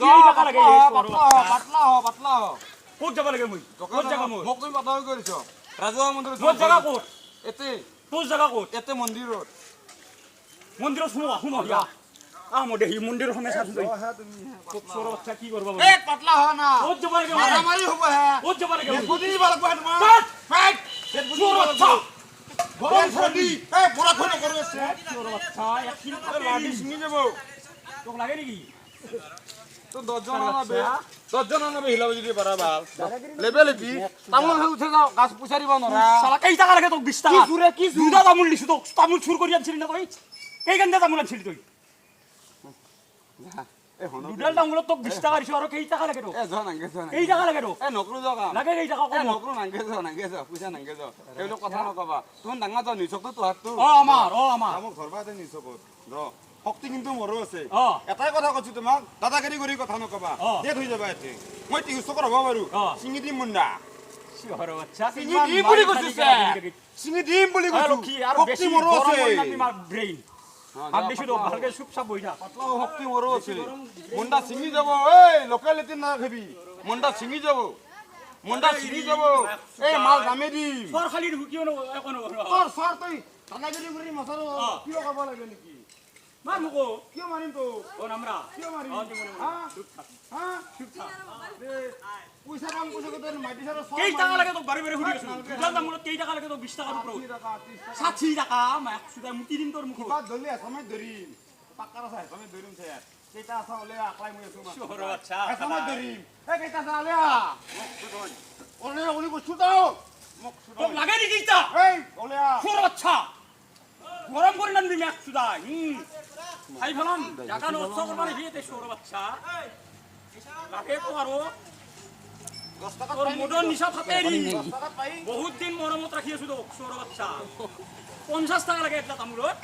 কেই টাকা লাগে পাতলা হ ক'ত যাব লাগে মই ক'ত জাগা মোৰ মোক তুমি পাতলা কৰিছ ৰাজহুৱা মন্দিৰত তোৰ জাগা ক'ত এতে তোৰ জাগা ক'ত এতে মন্দিৰত মন্দিৰত সোমোৱা ইয়া মই দেখি মন্দিৰৰ সময় চাচোন তই তোক চোৰ বাচ্চা কি কৰিব এ পাতলা হ না ক'ত যাব লাগে মাৰামাৰি হ'ব হে ক'ত যাব লাগে খুদি দিব লাগিব তোমাৰ পেট চোৰ বাচ্চা গৰম খুদি এ বৰা খুদি কৰি আছে চোৰ বাচ্চা লাঠি ছিঙি যাব তোক লাগে নেকি তো 10 জন আনাবে 10 জন আনাবে হিলাব যদি পাৰা ভাল লেভেল কি তামোল হে উঠে যাও গাছ পুছাৰিব নৰা শালা কেই টাকা লাগে তোক 20 টাকা কি চুৰে কি দুটা তামোল দিছো তোক তামোল চুৰ কৰি আনছিলি না তই কেই গান্দা তামোল আনছিলি তই এ হন দুডাল তামোলত তোক 20 টাকা দিছো আৰু কেই টাকা লাগে তোক এ জন আংগে জন কেই টাকা লাগে তোক এ নকৰো যাও কাম লাগে কেই টাকা এ কম নকৰো নাংগে যাও পইচা নাংগে যাও এইবিলাক কথা নকবা তুমি ডাঙৰ যাও নিচকটো তো হাতটো আমাৰ আমাক ধৰবা দে নিচকত ৰ শক্তি কিন্তু মোৰো আছে অ এটাই কথা কৈছো তোমাক দাদাগিৰি কৰি কথা নকবা দে থৈ যাবা এতে মই 300 টকা হ'ব বাৰু চিঙি দিম মুন্ডা চিহৰ বাচ্চা চিঙি দিম বুলি কৈছো চিঙি দিম বুলি কৈছো শক্তি মোৰো আছে ব্ৰেইন ভাবিছো তো ভালকে চুপচাপ বহি থাক পাতলা শক্তি মোৰো আছে মুন্ডা চিঙি যাব এই লোকেলিটি না খাবি মুন্ডা চিঙি যাব এই মাল দামে দিম সৰ খালি কিয় একো নকৰ তোৰ সৰ তই দাদাগিৰি কৰি মছাৰো কিয় ক'ব লাগে নেকি মাৰ মোকো কিয় মাৰিম তো অ নামৰা কিয় মাৰিম হা পইচা কাম কৈছে তোৰ মাটি সাৰ কেই টাকা লাগে তোক বাৰে বাৰে সুধি আছো দুটা তামোলত কেই টাকা লাগে তোক 20 টাকাৰ ওপৰত 60 টাকা মাক সুধা মুতি দিম তোৰ মুখত বাদ ধলি সময় ধৰিম পাক্কাৰ আছে সময় ধৰিম ছে কেইটা আছে ওলে আকলাই মই আছো চিহৰ বাচ্চা সময় ধৰিম এ কেইটা আছে ওলে ওলে ওলি কৈছো তো তোক লাগে নেকি ইটা এই ওলে চিহৰ বাচ্চা গৰম কৰি নান দিম এক সুধা খাই ফেলাম টাকা নষ্ট কৰবা নেকি তে চিহৰ বাচ্চা লাগে তো আৰু 10 টাকা তোর মোটর নিশা থাকে নি 10 টাকা পাই বহুত দিন মরমত রাখি আছো তো সৌর বাচ্চা 50 টাকা লাগে একটা তামুলত